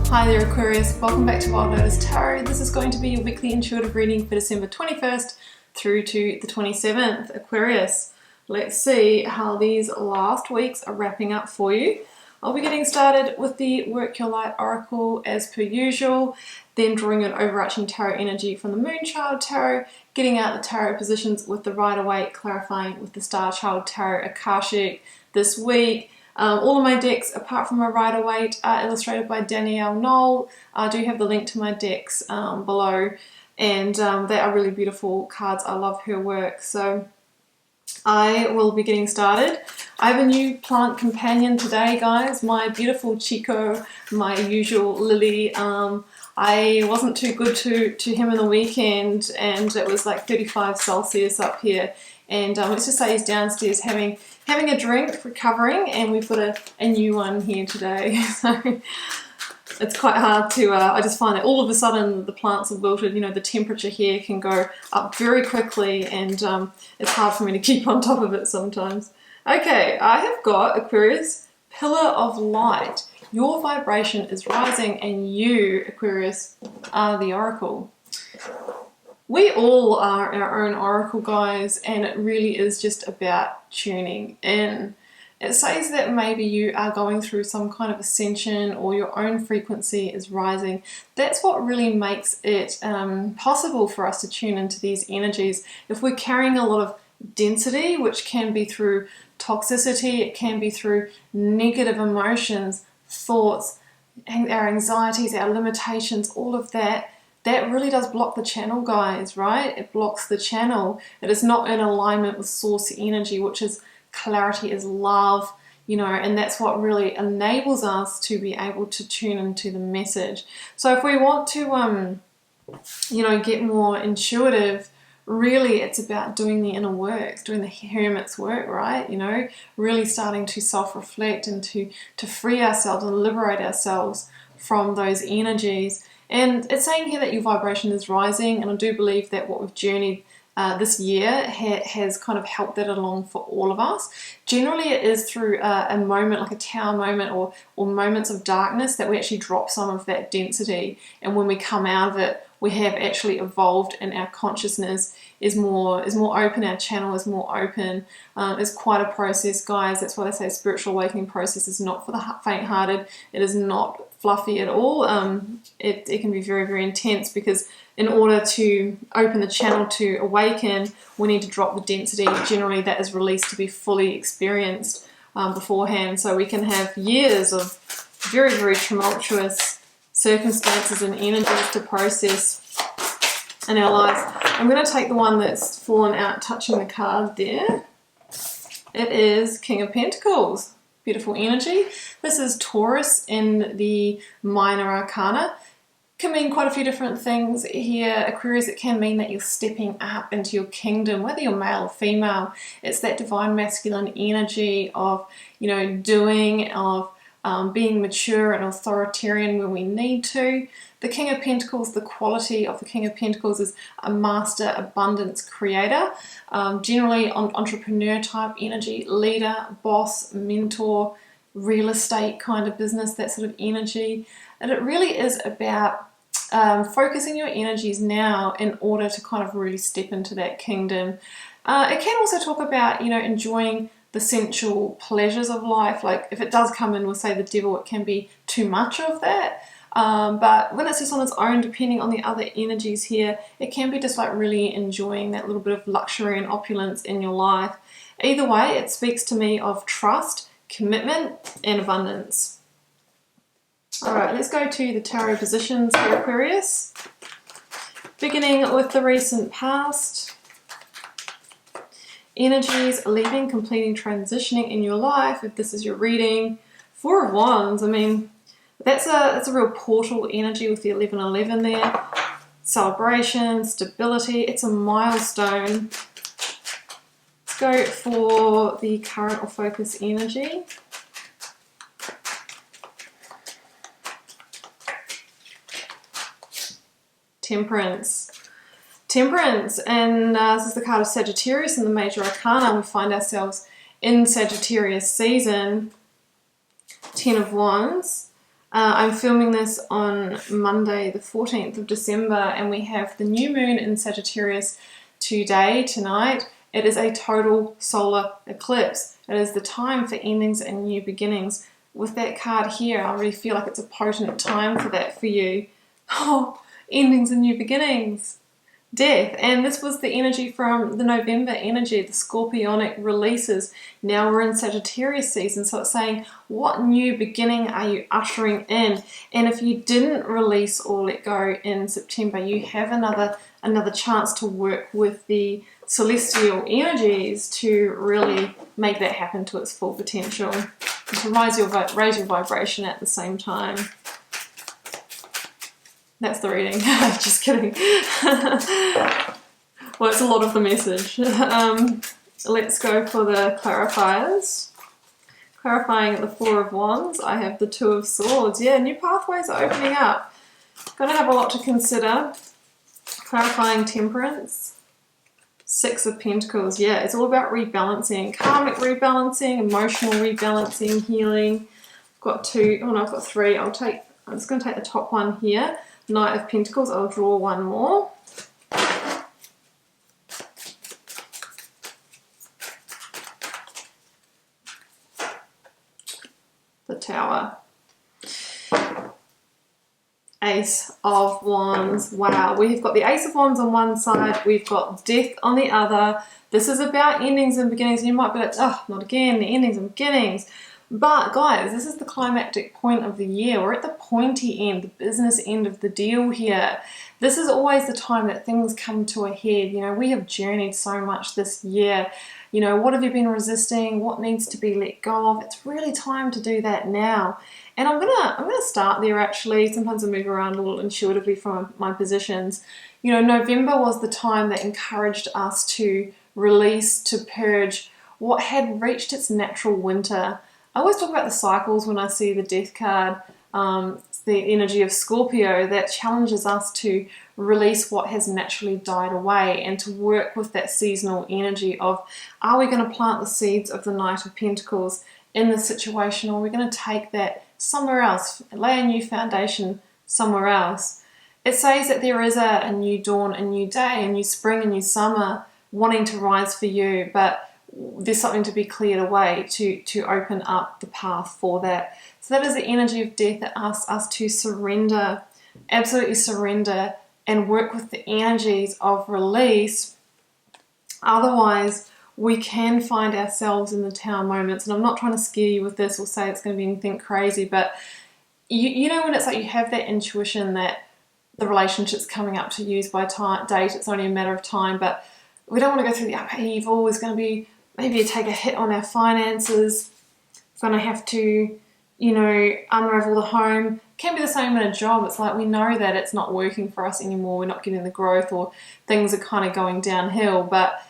Hi there Aquarius, welcome back to Wild Lotus Tarot. This is going to be your weekly intuitive reading for December 21st through to the 27th. Aquarius, let's see how these last weeks are wrapping up for you. I'll be getting started with the Work Your Light Oracle as per usual, then drawing an overarching tarot energy from the Moonchild Tarot, getting out the tarot positions with the Rider-Waite, clarifying with the Star Child Tarot Akashic this week. All of my decks, apart from my Rider-Waite, are illustrated by Danielle Knoll. I do have the link to my decks below, and they are really beautiful cards. I love her work. So I will be getting started. I have a new plant companion today, guys. My beautiful Chico, my usual Lily. I wasn't too good to him in the weekend, and it was like 35 Celsius up here. And let's just say he's downstairs having a drink, recovering, and we've got a new one here today. So it's quite hard to, I just find that all of a sudden the plants have wilted. You know, the temperature here can go up very quickly, and it's hard for me to keep on top of it sometimes. Okay, I have got Aquarius, Pillar of Light. Your vibration is rising, and you, Aquarius, are the Oracle. We all are our own oracle, guys, and it really is just about tuning in. It says that maybe you are going through some kind of ascension, or your own frequency is rising. That's what really makes it possible for us to tune into these energies. If we're carrying a lot of density, which can be through toxicity, it can be through negative emotions, thoughts, our anxieties, our limitations, all of that, that really does block the channel, guys, right? It blocks the channel. It is not in alignment with source energy, which is clarity, is love, you know, and that's what really enables us to be able to tune into the message. So if we want to, you know, get more intuitive, really it's about doing the inner work, doing the hermit's work, right? You know, really starting to self-reflect and to free ourselves and liberate ourselves from those energies. And it's saying here that your vibration is rising, and I do believe that what we've journeyed this year has kind of helped that along for all of us. Generally it is through a moment, like a tower moment, or moments of darkness, that we actually drop some of that density, and when we come out of it, we have actually evolved, and our consciousness is more open, our channel is more open. It's quite a process, guys. That's why they say spiritual awakening process is not for the faint-hearted. It is not fluffy at all. It can be very, very intense, because in order to open the channel to awaken, we need to drop the density. Generally that is released to be fully experienced beforehand, so we can have years of very, very tumultuous circumstances and energies to process in our lives. I'm going to take the one that's fallen out touching the card there. It is King of Pentacles. Beautiful energy. This is Taurus in the Minor Arcana. Can mean quite a few different things here, Aquarius. It can mean that you're stepping up into your kingdom, whether you're male or female. It's that divine masculine energy of, you know, doing, of being mature and authoritarian when we need to. The King of Pentacles, the quality of the King of Pentacles is a master abundance creator, generally entrepreneur type energy, leader, boss, mentor, real estate kind of business, that sort of energy. And it really is about focusing your energies now in order to kind of really step into that kingdom. It can also talk about, you know, enjoying the sensual pleasures of life. Like if it does come in with, say, the devil, it can be too much of that. But when it's just on its own, depending on the other energies here, it can be just like really enjoying that little bit of luxury and opulence in your life. Either way, it speaks to me of trust, commitment, and abundance. All right, let's go to the tarot positions for Aquarius. Beginning with the recent past. Energies, leaving, completing, transitioning in your life. If this is your reading, Four of Wands, I mean, that's a real portal energy with the 1111 there. Celebration, stability, it's a milestone. Let's go for the current or focus energy. Temperance. Temperance, and this is the card of Sagittarius in the Major Arcana. We find ourselves in Sagittarius season. 10 of Wands. I'm filming this on Monday the 14th of December, and we have the new moon in Sagittarius tonight. It is a total solar eclipse. It is the time for endings and new beginnings. With that card here, I really feel like it's a potent time for that for you. Oh, endings and new beginnings. Death. And this was the energy from the November energy, the scorpionic releases. Now we're in Sagittarius season, so it's saying, what new beginning are you ushering in? And if you didn't release or let go in September, you have another chance to work with the celestial energies to really make that happen to its full potential, to raise your vibration at the same time. That's the reading. Just kidding. Well, it's a lot of the message. Let's go for the clarifiers. Clarifying at the Four of Wands, I have the Two of Swords. Yeah, new pathways are opening up. Going to have a lot to consider. Clarifying Temperance. Six of Pentacles. Yeah, it's all about rebalancing. Karmic rebalancing, emotional rebalancing, healing. I've got two. Oh no, I've got three. I'm just going to take the top one here. Knight of Pentacles. I'll draw one more. The Tower. Ace of Wands. Wow, we've got the Ace of Wands on one side, we've got Death on the other. This is about endings and beginnings. You might be like, oh, not again, the endings and beginnings. But guys, this is the climactic point of the year. We're at the pointy end, the business end of the deal here. This is always the time that things come to a head. You know, we have journeyed so much this year. You know, what have you been resisting? What needs to be let go of? It's really time to do that now. And I'm gonna start there actually. Sometimes I move around a little intuitively from my positions. You know, November was the time that encouraged us to release, to purge what had reached its natural winter. I always talk about the cycles when I see the Death card, the energy of Scorpio that challenges us to release what has naturally died away and to work with that seasonal energy of, are we going to plant the seeds of the Knight of Pentacles in this situation, or are we going to take that somewhere else, lay a new foundation somewhere else? It says that there is a new dawn, a new day, a new spring, a new summer wanting to rise for you, but there's something to be cleared away to open up the path for that. So that is the energy of Death that asks us to surrender, absolutely surrender, and work with the energies of release. Otherwise, we can find ourselves in the Tower moments. And I'm not trying to scare you with this or say it's going to be anything crazy, but you know when it's like you have that intuition that the relationship's coming up to use by date, it's only a matter of time, but we don't want to go through the upheaval. It's going to be maybe take a hit on our finances. It's going to have to, you know, unravel the home. It can be the same in a job. It's like we know that it's not working for us anymore. We're not getting the growth, or things are kind of going downhill. But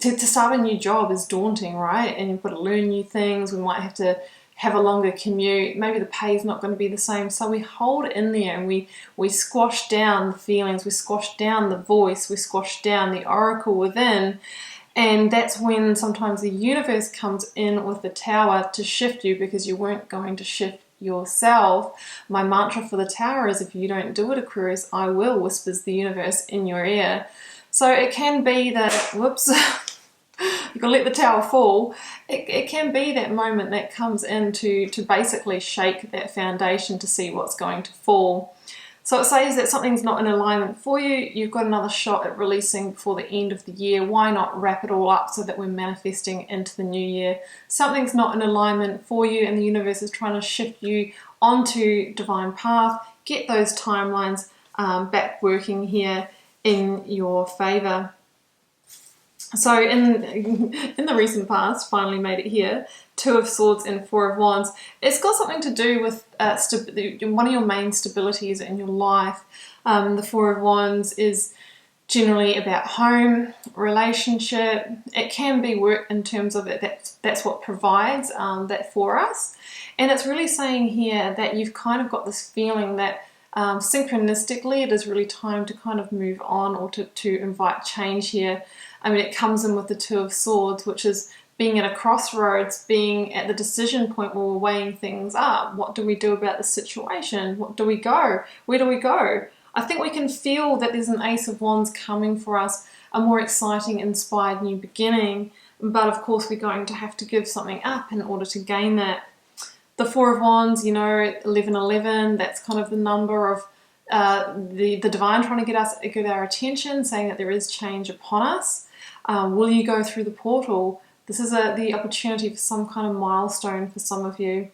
to start a new job is daunting, right? And you've got to learn new things. We might have to have a longer commute. Maybe the pay is not going to be the same. So we hold in there and we squash down the feelings. We squash down the voice. We squash down the oracle within. And that's when sometimes the universe comes in with the Tower to shift you, because you weren't going to shift yourself. My mantra for the Tower is, if you don't do it, Aquarius, I will, whispers the universe in your ear. So it can be that, whoops, you've got to let the Tower fall. It can be that moment that comes in to basically shake that foundation to see what's going to fall. So it says that something's not in alignment for you. You've got another shot at releasing before the end of the year. Why not wrap it all up so that we're manifesting into the new year? Something's not in alignment for you, and the universe is trying to shift you onto divine path. Get those timelines back working here in your favor. So in the recent past, finally made it here, Two of Swords and Four of Wands. It's got something to do with one of your main stabilities in your life. The Four of Wands is generally about home, relationship. It can be work in terms of it. That's what provides that for us. And it's really saying here that you've kind of got this feeling that synchronistically it is really time to kind of move on, or to invite change here. I mean, it comes in with the Two of Swords, which is being at a crossroads, being at the decision point where we're weighing things up. What do we do about the situation? What do we go? Where do we go? I think we can feel that there's an Ace of Wands coming for us, a more exciting, inspired new beginning. But of course, we're going to have to give something up in order to gain that. The Four of Wands, you know, 1111, that's kind of the number of the divine trying to get our attention, saying that there is change upon us. Will you go through the portal? This is the opportunity for some kind of milestone for some of you.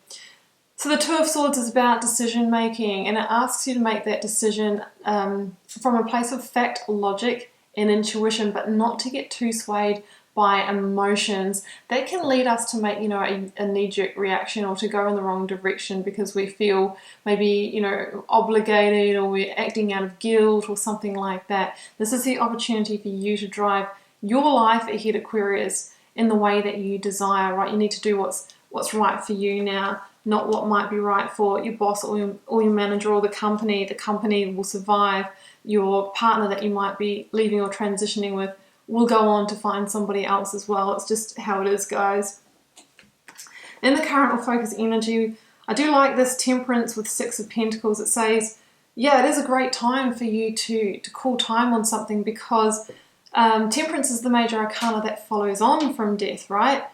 So the Two of Swords is about decision making, and it asks you to make that decision from a place of fact, logic, and intuition, but not to get too swayed by emotions. That can lead us to make, you know, a knee-jerk reaction, or to go in the wrong direction because we feel maybe, you know, obligated, or we're acting out of guilt or something like that. This is the opportunity for you to drive your life ahead, Aquarius, in the way that you desire, right? You need to do what's right for you now, not what might be right for your boss or your manager or the company. The company will survive. Your partner that you might be leaving or transitioning with will go on to find somebody else as well. It's just how it is, guys. In the current or focus energy, I do like this Temperance with Six of Pentacles. It says, yeah, it is a great time for you to call time on something, because Temperance is the major arcana that follows on from death, right?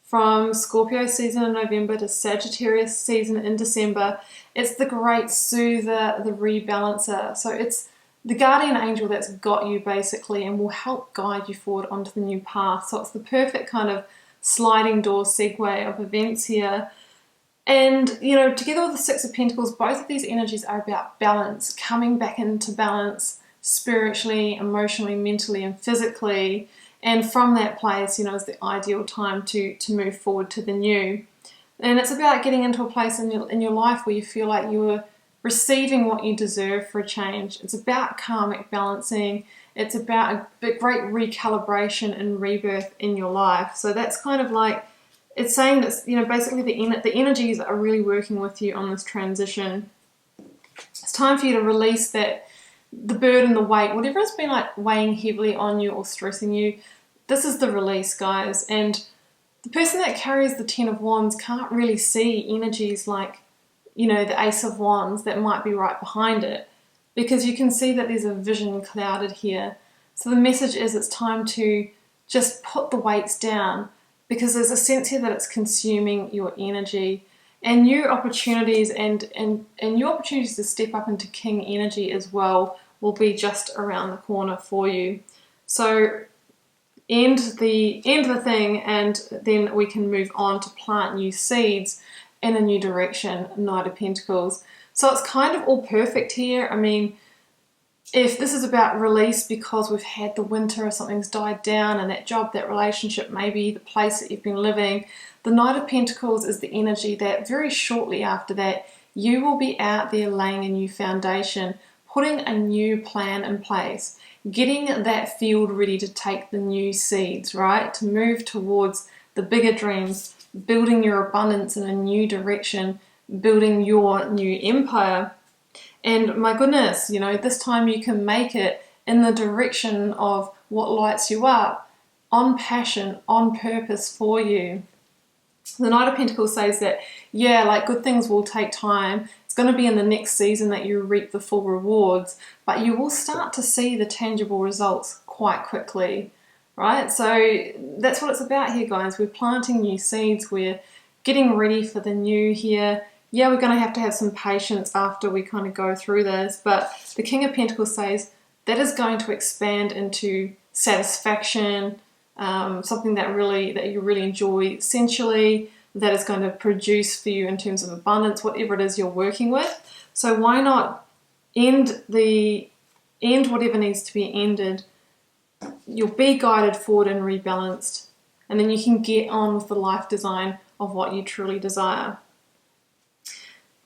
From Scorpio season in November to Sagittarius season in December. It's the great soother, the rebalancer. So it's the guardian angel that's got you, basically, and will help guide you forward onto the new path. So it's the perfect kind of sliding door segue of events here. And, you know, together with the Six of Pentacles, both of these energies are about balance, coming back into balance spiritually, emotionally, mentally, and physically. And from that place, you know, is the ideal time to move forward to the new. And it's about getting into a place in your life where you feel like you're receiving what you deserve for a change. It's about karmic balancing. It's about a great recalibration and rebirth in your life. So that's kind of like, it's saying that, you know, basically the energies are really working with you on this transition. It's time for you to release the burden, the weight, whatever has been like weighing heavily on you or stressing you. This is the release, guys. And the person that carries the Ten of Wands can't really see energies like, you know, the Ace of Wands that might be right behind it, because you can see that there's a vision clouded here. So the message is it's time to just put the weights down, because there's a sense here that it's consuming your energy. And new opportunities and new opportunities to step up into King energy as well will be just around the corner for you. So end the thing, and then we can move on to plant new seeds in a new direction. Knight of Pentacles. So it's kind of all perfect here. I mean, if this is about release because we've had the winter or something's died down, and that job, that relationship, maybe the place that you've been living, the Knight of Pentacles is the energy that very shortly after that you will be out there laying a new foundation, putting a new plan in place, getting that field ready to take the new seeds, right? To move towards the bigger dreams, building your abundance in a new direction, building your new empire. And my goodness, you know, this time you can make it in the direction of what lights you up, on passion, on purpose for you. The Knight of Pentacles says that, yeah, like good things will take time. It's going to be in the next season that you reap the full rewards, but you will start to see the tangible results quite quickly, right? So that's what it's about here, guys. We're planting new seeds. We're getting ready for the new here. Yeah, we're going to have some patience after we kind of go through this, but the King of Pentacles says that is going to expand into satisfaction, something that you really enjoy sensually, that is going to produce for you in terms of abundance, whatever it is you're working with. So why not end whatever needs to be ended? You'll be guided forward and rebalanced, and then you can get on with the life design of what you truly desire.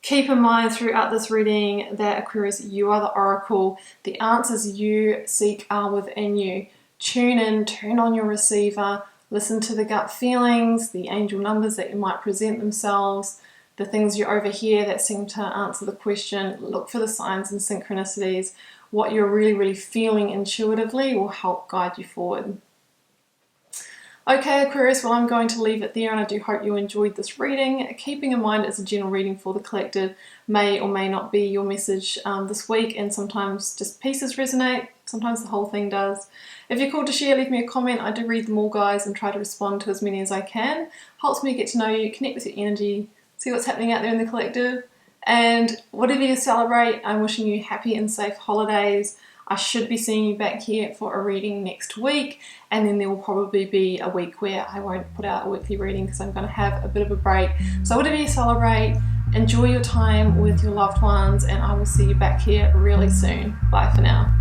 Keep in mind throughout this reading that, Aquarius, you are the oracle. The answers you seek are within you. Tune in, turn on your receiver, listen to the gut feelings, the angel numbers that you might present themselves, the things you overhear that seem to answer the question. Look for the signs and synchronicities. What you're really, really feeling intuitively will help guide you forward. Okay, Aquarius, well, I'm going to leave it there, and I do hope you enjoyed this reading. Keeping in mind it's a general reading for the collective, may or may not be your message this week, and sometimes just pieces resonate, sometimes the whole thing does. If you're called to share, leave me a comment. I do read them all, guys, and try to respond to as many as I can. Helps me get to know you, connect with your energy, see what's happening out there in the collective. And whatever you celebrate, I'm wishing you happy and safe holidays. I should be seeing you back here for a reading next week, and then there will probably be a week where I won't put out a weekly reading because I'm going to have a bit of a break. So whatever you celebrate, enjoy your time with your loved ones, and I will see you back here really soon. Bye for now.